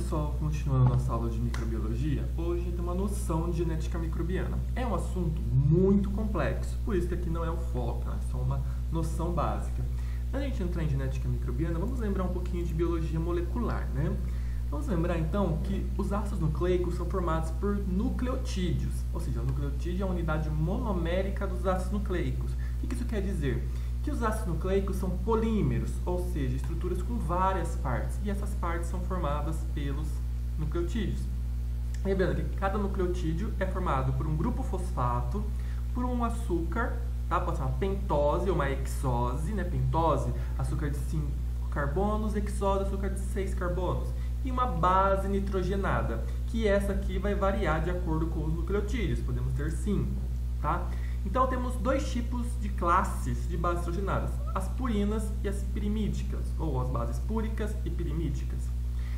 pessoal, continuando nossa aula de microbiologia, hoje a gente tem uma noção de genética microbiana. É um assunto muito complexo, por isso que aqui não é o foco, é só uma noção básica. Antes de a gente entrar em genética microbiana, vamos lembrar um pouquinho de biologia molecular, né? Vamos lembrar então que os ácidos nucleicos são formados por nucleotídeos, ou seja, o nucleotídeo é a unidade monomérica dos ácidos nucleicos. O que isso quer dizer? Que os ácidos nucleicos são polímeros, ou seja, estruturas com várias partes, e essas partes são formadas pelos nucleotídeos. Lembrando que cada nucleotídeo é formado por um grupo fosfato, por um açúcar, tá? Pode ser uma pentose ou uma hexose, né? Pentose, açúcar de 5 carbonos, hexose, açúcar de 6 carbonos, e uma base nitrogenada, que essa aqui vai variar de acordo com os nucleotídeos, podemos ter 5, tá? Então, temos dois tipos de classes de bases nitrogenadas, as purinas e as pirimídicas, ou as bases púricas e pirimídicas.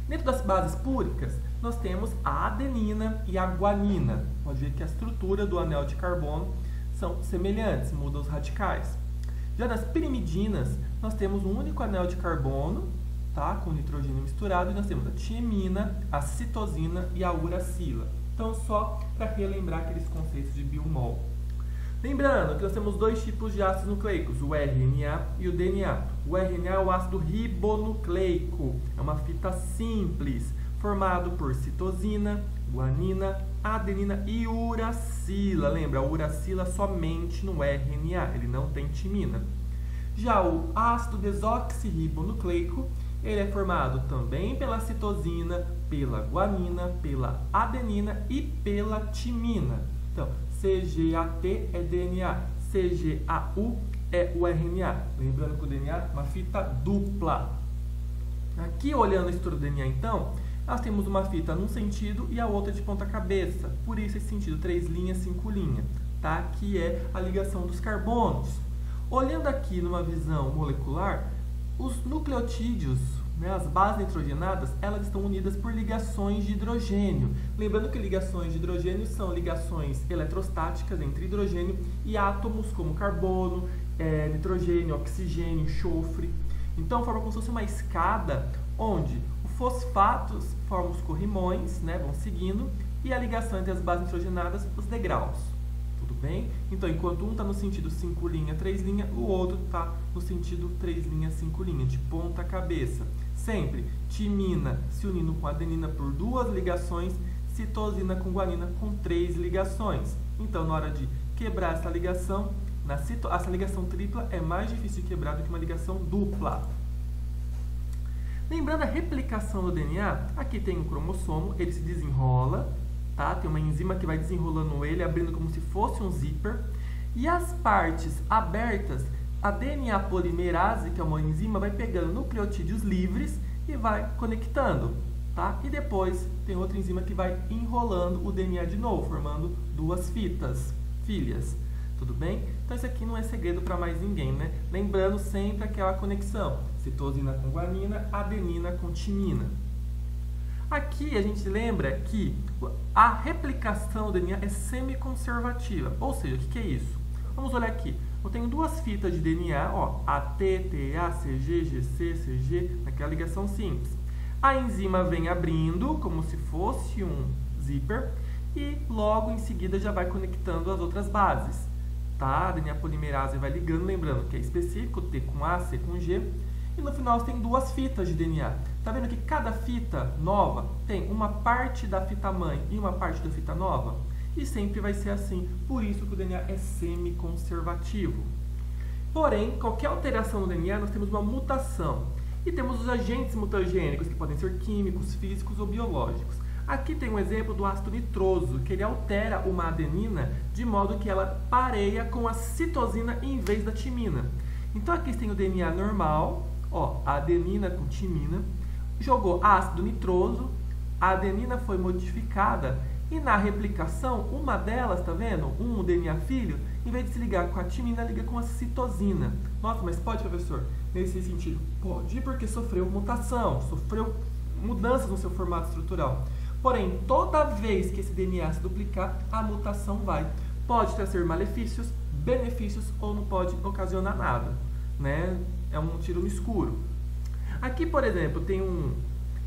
Dentro das bases púricas, nós temos a adenina e a guanina. Pode ver que a estrutura do anel de carbono são semelhantes, mudam os radicais. Já nas pirimidinas, nós temos um único anel de carbono, tá, com nitrogênio misturado, e nós temos a tiamina, a citosina e a uracila. Então, só para relembrar aqueles conceitos de biomol. Lembrando que nós temos dois tipos de ácidos nucleicos, o RNA e o DNA. O RNA é o ácido ribonucleico, é uma fita simples, formado por citosina, guanina, adenina e uracila. Lembra, a uracila somente no RNA, ele não tem timina. Já o ácido desoxirribonucleico, ele é formado também pela citosina, pela guanina, pela adenina e pela timina. Então, CGAT é DNA, CGAU é o RNA. Lembrando que o DNA é uma fita dupla. Aqui, olhando a estrutura do DNA, então, nós temos uma fita num sentido e a outra de ponta cabeça. Por isso, esse sentido, 3 linhas, 5 linhas, tá? Que é a ligação dos carbonos. Olhando aqui numa visão molecular, os nucleotídeos, né, as bases nitrogenadas, elas estão unidas por ligações de hidrogênio. Lembrando que ligações de hidrogênio são ligações eletrostáticas entre hidrogênio e átomos como carbono, nitrogênio, oxigênio, enxofre. Então, forma como se fosse uma escada onde os fosfatos formam os corrimões, né, vão seguindo, e a ligação entre as bases nitrogenadas, os degraus. Tudo bem? Então, enquanto um está no sentido 5 linha, 3 linha, o outro está no sentido 3 linha, 5 linha, de ponta cabeça. Sempre timina se unindo com adenina por 2 ligações, citosina com guanina com 3 ligações. Então, na hora de quebrar essa ligação, essa ligação tripla é mais difícil de quebrar do que uma ligação dupla. Lembrando a replicação do DNA, aqui tem um cromossomo, ele se desenrola, tá? Tem uma enzima que vai desenrolando ele, abrindo como se fosse um zíper. E as partes abertas, a DNA polimerase, que é uma enzima, vai pegando nucleotídeos livres e vai conectando, tá? E depois tem outra enzima que vai enrolando o DNA de novo, formando 2 fitas, filhas. Tudo bem? Então isso aqui não é segredo para mais ninguém, né? Lembrando sempre aquela conexão, citosina com guanina, adenina com timina. Aqui a gente lembra que a replicação do DNA é semiconservativa, ou seja, o que é isso? Vamos olhar aqui. Eu tenho 2 fitas de DNA, ó, AT, TA, CG, GC, CG, naquela ligação simples. A enzima vem abrindo como se fosse um zíper e logo em seguida já vai conectando as outras bases, tá? A DNA polimerase vai ligando, lembrando que é específico, T com A, C com G. E no final você tem 2 fitas de DNA. Tá vendo que cada fita nova tem uma parte da fita mãe e uma parte da fita nova? E sempre vai ser assim, por isso que o DNA é semiconservativo. Porém, qualquer alteração no DNA, nós temos uma mutação. E temos os agentes mutagênicos, que podem ser químicos, físicos ou biológicos. Aqui tem um exemplo do ácido nitroso, que ele altera uma adenina de modo que ela pareia com a citosina em vez da timina. Então aqui tem o DNA normal, ó, a adenina com timina, jogou ácido nitroso, a adenina foi modificada e na replicação, uma delas, tá vendo? Um DNA filho, em vez de se ligar com a timina, liga com a citosina. Nossa, mas pode, professor? Nesse sentido, pode, porque sofreu mutação, sofreu mudanças no seu formato estrutural. Porém, toda vez que esse DNA se duplicar, a mutação vai. Pode trazer malefícios, benefícios ou não pode ocasionar nada, né? É um tiro no escuro. Aqui, por exemplo, tem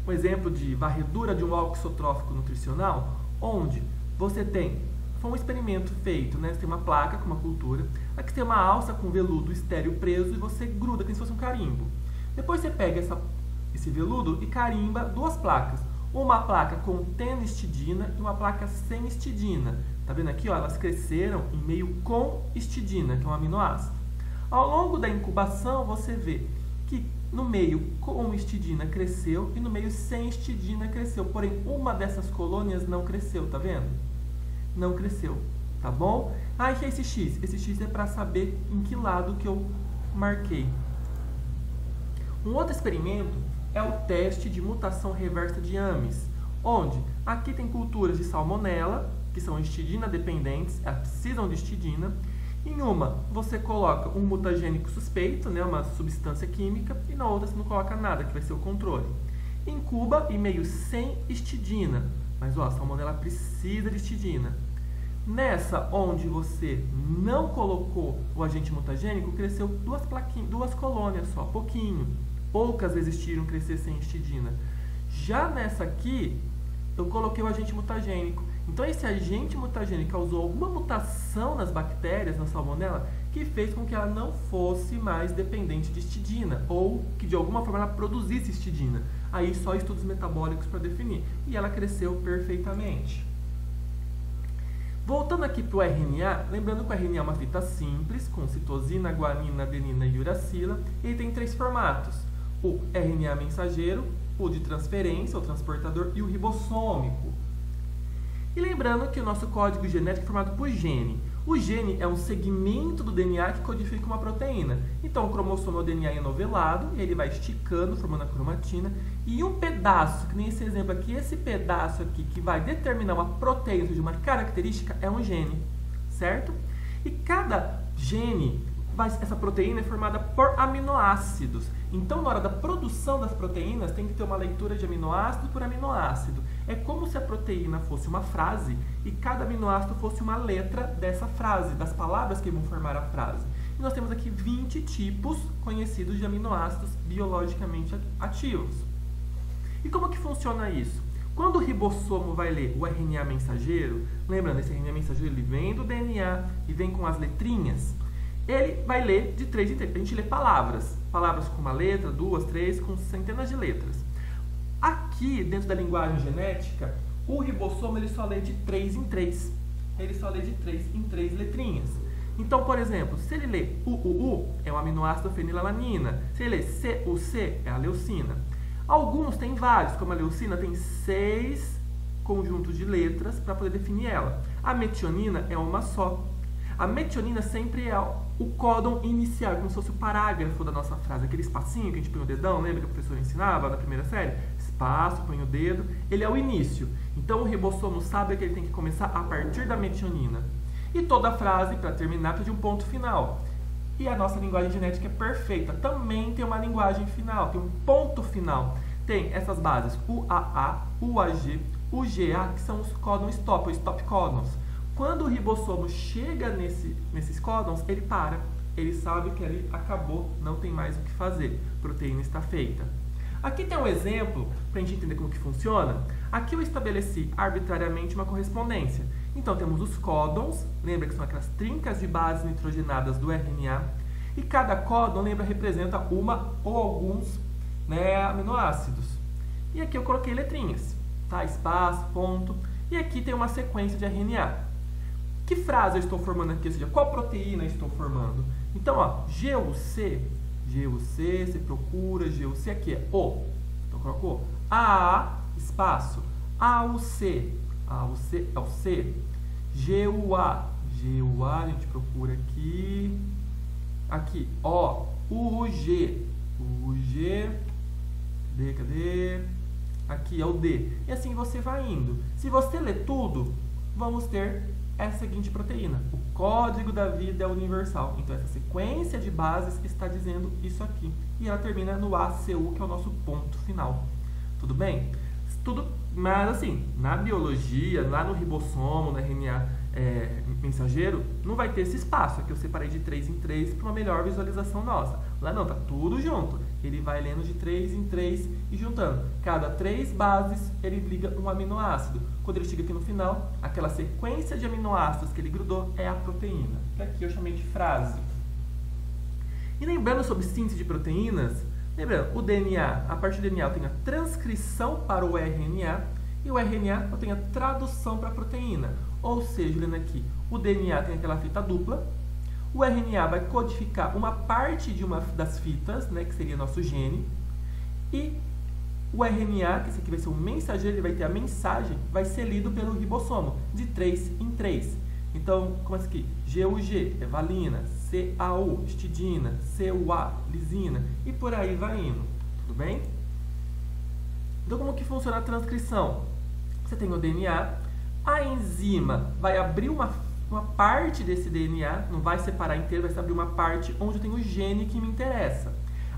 um exemplo de varredura de um oxotrófico nutricional, onde você tem, foi um experimento feito, né? Você tem uma placa com uma cultura, aqui tem uma alça com veludo estéreo preso e você gruda como se fosse um carimbo. Depois você pega esse veludo e carimba duas placas. Uma placa contendo histidina e uma placa sem histidina. Tá vendo aqui? Ó, elas cresceram em meio com histidina, que é um aminoácido. Ao longo da incubação, você vê que no meio com histidina cresceu e no meio sem histidina cresceu. Porém, uma dessas colônias não cresceu, tá vendo? Não cresceu, tá bom? Ah, e que é esse X? Esse X é para saber em que lado que eu marquei. Um outro experimento é o teste de mutação reversa de Ames, onde aqui tem culturas de salmonela, que são histidina dependentes, elas precisam de histidina. Em uma, você coloca um mutagênico suspeito, né, uma substância química, e na outra você não coloca nada, que vai ser o controle. Incuba em meio sem histidina, mas ó, a salmonela precisa de histidina. Nessa, onde você não colocou o agente mutagênico, cresceu duas colônias só, pouquinho. Poucas resistiram crescer sem histidina. Já nessa aqui, eu coloquei o agente mutagênico. Então, esse agente mutagênico causou alguma mutação nas bactérias, na salmonela, que fez com que ela não fosse mais dependente de histidina, ou que de alguma forma ela produzisse histidina. Aí, só estudos metabólicos para definir. E ela cresceu perfeitamente. Voltando aqui para o RNA, lembrando que o RNA é uma fita simples, com citosina, guanina, adenina e uracila. Ele tem 3 formatos: o RNA mensageiro, o de transferência, o transportador, e o ribossômico. E lembrando que o nosso código genético é formado por gene. O gene é um segmento do DNA que codifica uma proteína. Então, o cromossomo é o DNA enovelado, ele vai esticando, formando a cromatina, e um pedaço, que nem esse exemplo aqui, esse pedaço aqui que vai determinar uma proteína, ou seja, uma característica, é um gene, certo? E cada gene, essa proteína é formada por aminoácidos. Então, na hora da produção das proteínas, tem que ter uma leitura de aminoácido por aminoácido. É como se a proteína fosse uma frase e cada aminoácido fosse uma letra dessa frase, das palavras que vão formar a frase. E nós temos aqui 20 tipos conhecidos de aminoácidos biologicamente ativos. E como que funciona isso? Quando o ribossomo vai ler o RNA mensageiro, lembrando, esse RNA mensageiro ele vem do DNA e vem com as letrinhas, ele vai ler de 3 em 3. A gente lê palavras com uma letra, 2, 3, com centenas de letras. Aqui, dentro da linguagem genética, o ribossomo ele só lê de 3 em 3. Ele só lê de 3 em 3 letrinhas. Então, por exemplo, se ele lê UUU, é o aminoácido fenilalanina. Se ele lê CUC, é a leucina. Alguns têm vários, como a leucina tem 6 conjuntos de letras para poder definir ela. A metionina é uma só. A metionina sempre é o códon inicial, como se fosse o parágrafo da nossa frase. Aquele espacinho que a gente põe o dedão, lembra que a professora ensinava na primeira série? Espaço, põe o dedo, ele é o início. Então o ribossomo sabe que ele tem que começar a partir da metionina. E toda frase, para terminar, precisa de um ponto final. E a nossa linguagem genética é perfeita. Também tem uma linguagem final, tem um ponto final. Tem essas bases UAA, UAG, UGA, que são os códons stop, ou stop códons. Quando o ribossomo chega nesses códons, ele para. Ele sabe que ele acabou, não tem mais o que fazer. A proteína está feita. Aqui tem um exemplo, para a gente entender como que funciona. Aqui eu estabeleci arbitrariamente uma correspondência. Então, temos os códons, lembra que são aquelas trincas de bases nitrogenadas do RNA. E cada códon, lembra, representa uma ou alguns, né, aminoácidos. E aqui eu coloquei letrinhas, tá? Espaço, ponto. E aqui tem uma sequência de RNA. Que frase eu estou formando aqui? Ou seja, qual proteína eu estou formando? Então, ó, GUC, você procura, GUC aqui é O. Então, colocou AA, espaço, AUC é o C. GUA, a gente procura aqui. Aqui, ó, UG, cadê? Aqui é o D. E assim você vai indo. Se você ler tudo, vamos ter essa seguinte proteína. O código da vida é universal. Então, essa sequência de bases está dizendo isso aqui. E ela termina no ACU, que é o nosso ponto final. Tudo bem? Tudo, mas assim, na biologia, lá no ribossomo, no RNA mensageiro, não vai ter esse espaço. Aqui eu separei de 3 em 3 para uma melhor visualização nossa. Lá não, tá tudo junto. Ele vai lendo de 3 em 3 e juntando. Cada 3 bases, ele liga um aminoácido. Quando ele chega aqui no final, aquela sequência de aminoácidos que ele grudou é a proteína. Que aqui eu chamei de frase. E lembrando sobre síntese de proteínas, lembrando, o DNA, a partir do DNA eu tenho a transcrição para o RNA e o RNA eu tenho a tradução para a proteína. Ou seja, olhando aqui, o DNA tem aquela fita dupla, o RNA vai codificar uma parte de uma das fitas, né, que seria nosso gene, e o RNA, que esse aqui vai ser o mensageiro, ele vai ter a mensagem, vai ser lido pelo ribossomo, de 3 em 3. Então, como é isso aqui? GUG é valina, CAU, histidina, CUA, lisina, e por aí vai indo. Tudo bem? Então, como que funciona a transcrição? Você tem o DNA, a enzima vai abrir uma parte desse DNA, não vai separar inteiro, vai abrir uma parte onde eu tenho o gene que me interessa.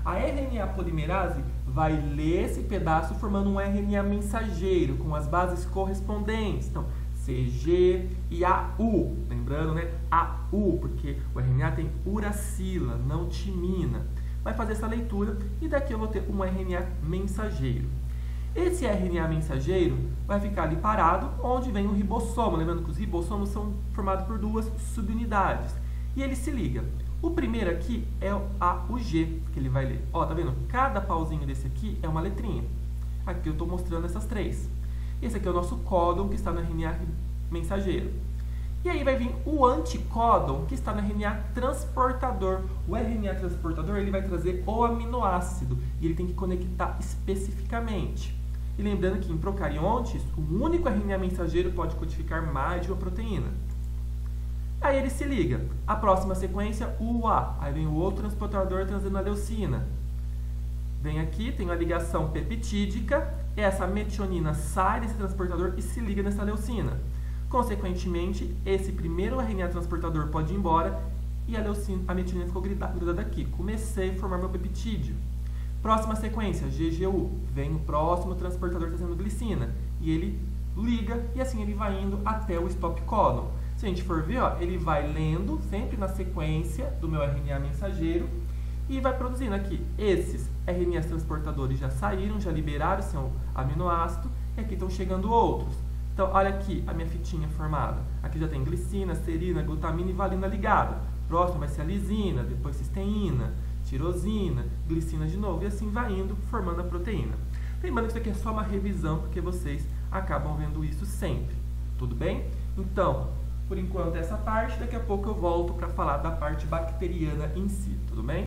A RNA polimerase vai ler esse pedaço formando um RNA mensageiro com as bases correspondentes. Então, CG e AU, lembrando, né? AU, porque o RNA tem uracila, não timina. Vai fazer essa leitura e daqui eu vou ter um RNA mensageiro. Esse RNA mensageiro vai ficar ali parado, onde vem o ribossomo. Lembrando que os ribossomos são formados por 2 subunidades. E ele se liga. O primeiro aqui é o G, que ele vai ler. Ó, tá vendo? Cada pauzinho desse aqui é uma letrinha. Aqui eu estou mostrando essas 3. Esse aqui é o nosso códon, que está no RNA mensageiro. E aí vai vir o anticódon, que está no RNA transportador. O RNA transportador ele vai trazer o aminoácido e ele tem que conectar especificamente. E lembrando que em procariontes, o único RNA mensageiro pode codificar mais de uma proteína. Aí ele se liga. A próxima sequência, UA. Aí vem o outro transportador trazendo a leucina. Vem aqui, tem a ligação peptídica. Essa metionina sai desse transportador e se liga nessa leucina. Consequentemente, esse primeiro RNA transportador pode ir embora e a metionina ficou grudada aqui. Comecei a formar meu peptídeo. Próxima sequência, GGU. Vem o próximo transportador trazendo glicina. E ele liga e assim ele vai indo até o stop códon. Se a gente for ver, ó, ele vai lendo sempre na sequência do meu RNA mensageiro e vai produzindo aqui. Esses RNAs transportadores já saíram, já liberaram seu aminoácido e aqui estão chegando outros. Então, olha aqui a minha fitinha formada. Aqui já tem glicina, serina, glutamina e valina ligada. Próximo vai ser a lisina, depois cisteína, tirosina, glicina de novo. E assim vai indo, formando a proteína. Lembrando que isso aqui é só uma revisão, porque vocês acabam vendo isso sempre. Tudo bem? Então, por enquanto essa parte, daqui a pouco eu volto para falar da parte bacteriana em si. Tudo bem?